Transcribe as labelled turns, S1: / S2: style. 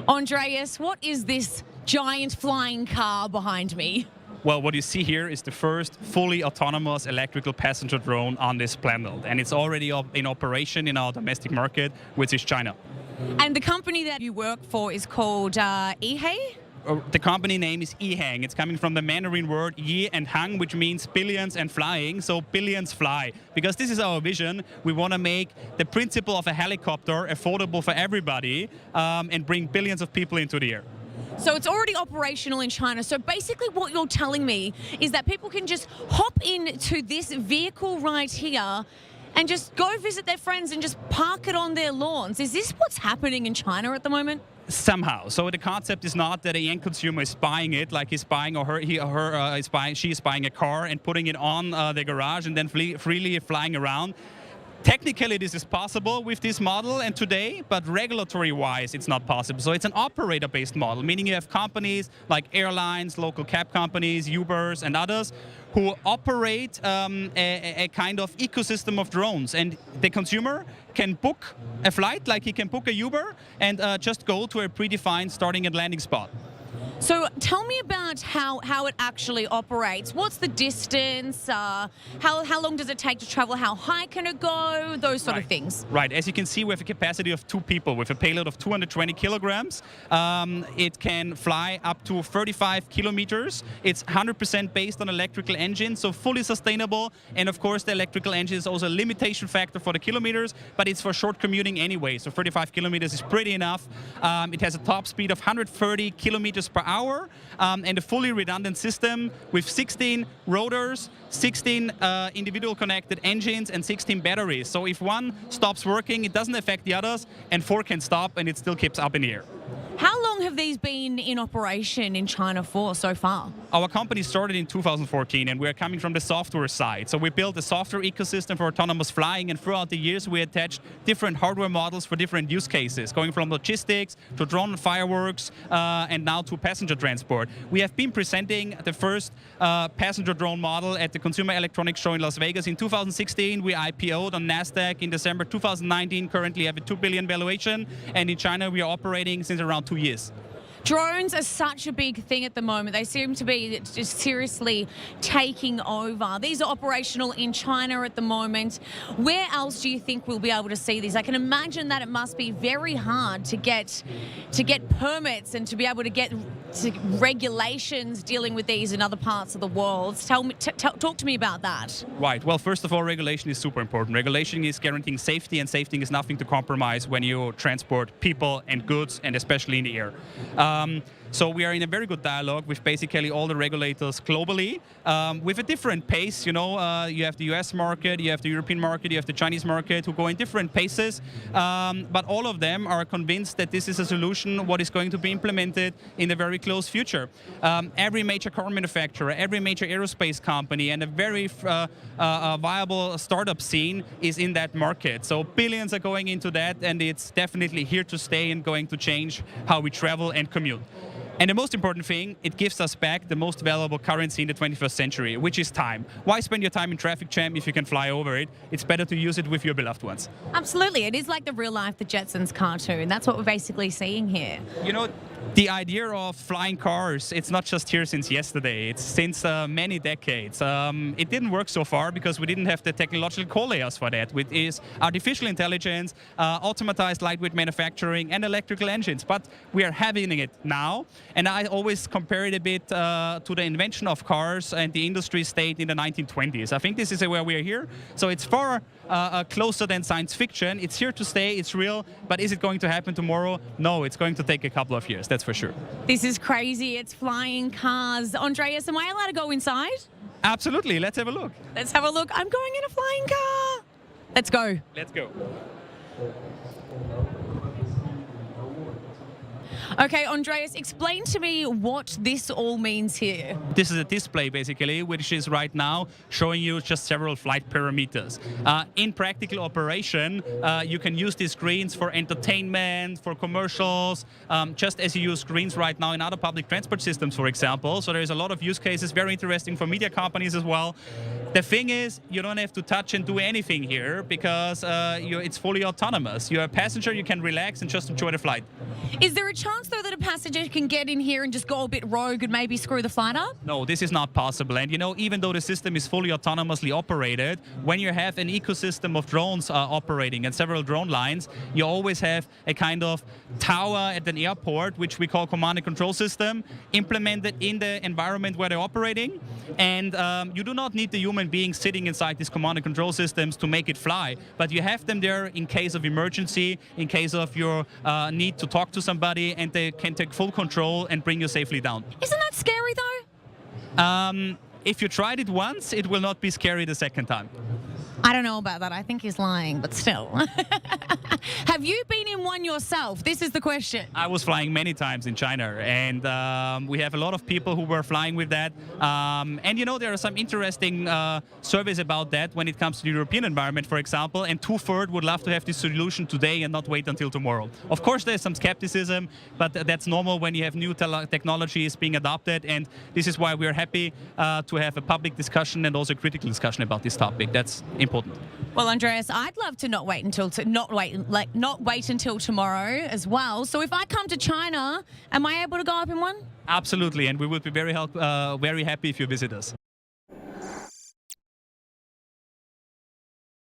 S1: Andreas, what is this giant flying car behind me?
S2: Well, what you see here is the first fully autonomous electrical passenger drone on this planet. And it's already in operation in our domestic market, which is China.
S1: And the company that you work for is called EHang?
S2: The company name is EHang. It's coming from the Mandarin word Yi and Hang, which means billions and flying, so billions fly. Because this is our vision. We want to make the principle of a helicopter affordable for everybody and bring billions of people into the air.
S1: So it's already operational in China. So basically what you're telling me is that people can just hop into this vehicle right here and just go visit their friends and just park it on their lawns. Is this what's happening in China at the moment?
S2: Somehow. So the concept is not that a end consumer is buying it, like he's buying or she is buying a car and putting it on the garage and then freely flying around. Technically, this is possible with this model and today, but regulatory-wise, it's not possible. So it's an operator-based model, meaning you have companies like airlines, local cab companies, Ubers, and others who operate a kind of ecosystem of drones. And the consumer can book a flight, like he can book a Uber, and just go to a predefined starting and landing spot.
S1: So tell me about how it actually operates. What's the distance? How long does it take to travel? How high can it go? Those sort of things.
S2: Right. As you can see, we have a capacity of 2 people with a payload of 220 kilograms. It can fly up to 35 kilometers. It's 100% based on electrical engine, so fully sustainable. And of course, the electrical engine is also a limitation factor for the kilometers, but it's for short commuting anyway. So 35 kilometers is pretty enough. It has a top speed of 130 kilometers per hour and a fully redundant system with 16 rotors, 16 individual connected engines and 16 batteries. So if one stops working, it doesn't affect the others, and 4 can stop and it still keeps up in the air.
S1: How long have these been in operation in China for so far?
S2: Our company started in 2014 and we're coming from the software side. So we built a software ecosystem for autonomous flying, and throughout the years we attached different hardware models for different use cases, going from logistics to drone and fireworks and now to passenger transport. We have been presenting the first passenger drone model at the Consumer Electronics Show in Las Vegas in 2016. We IPO'd on NASDAQ in December 2019, currently have a 2 billion valuation, and in China we are operating since around 2 years.
S1: Drones are such a big thing at the moment. They seem to be just seriously taking over. These are operational in China at the moment. Where else do you think we'll be able to see these? I can imagine that it must be very hard to get permits and to be able to get regulations dealing with these in other parts of the world. Talk to me about that.
S2: Right. Well, first of all, regulation is super important. Regulation is guaranteeing safety, and safety is nothing to compromise when you transport people and goods, and especially in the air. So we are in a very good dialogue with basically all the regulators globally, with a different pace. You know, you have the US market, you have the European market, you have the Chinese market, who go in different paces, but all of them are convinced that this is a solution what is going to be implemented in the very close future. Every major car manufacturer, every major aerospace company, and a very viable startup scene is in that market. So billions are going into that, and it's definitely here to stay and going to change how we travel and commute. And the most important thing, it gives us back the most valuable currency in the 21st century, which is time. Why spend your time in traffic jam if you can fly over it? It's better to use it with your beloved ones.
S1: Absolutely. It is like the real life, the Jetsons cartoon. That's what we're basically seeing here.
S2: You know, the idea of flying cars, it's not just here since yesterday. It's since many decades. It didn't work so far because we didn't have the technological core layers for that, which is artificial intelligence, automatized lightweight manufacturing, and electrical engines. But we are having it now. And I always compare it a bit to the invention of cars and the industry state in the 1920s. I think this is where we are here. So it's far closer than science fiction. It's here to stay, it's real, but is it going to happen tomorrow? No, it's going to take a couple of years, that's for sure.
S1: This is crazy, it's flying cars. Andreas, am I allowed to go inside?
S2: Absolutely, let's have a look.
S1: Let's have a look. I'm going in a flying car. Let's go.
S2: Let's go.
S1: Okay, Andreas, explain to me what this all means here.
S2: This is a display, basically, which is right now showing you just several flight parameters. In practical operation, you can use these screens for entertainment, for commercials, just as you use screens right now in other public transport systems, for example. So there's a lot of use cases, very interesting for media companies as well. The thing is, you don't have to touch and do anything here because it's fully autonomous. You're a passenger, you can relax and just enjoy the flight.
S1: Is there a chance, though, passenger can get in here and just go a bit rogue and maybe screw the flight up?
S2: No, this is not possible. And even though the system is fully autonomously operated, when you have an ecosystem of drones operating and several drone lines, you always have a kind of tower at an airport, which we call command and control system, implemented in the environment where they're operating. And you do not need the human being sitting inside these command and control systems to make it fly, but you have them there in case of emergency, in case of your need to talk to somebody, and they can take full control and bring you safely down.
S1: Isn't that scary though?
S2: If you tried it once, it will not be scary the second time.
S1: I don't know about that. I think he's lying, but still. Have you been in one yourself? This is the question.
S2: I was flying many times in China, and we have a lot of people who were flying with that. And there are some interesting surveys about that when it comes to the European environment, for example, and 2/3 would love to have this solution today and not wait until tomorrow. Of course, there's some skepticism, but that's normal when you have new technologies being adopted, and this is why we're happy to have a public discussion and also a critical discussion about this topic. That's important.
S1: Well, Andreas, I'd love to not wait until tomorrow as well. So if I come to China, am I able to go up in one?
S2: Absolutely, and we would be very happy if you visit us.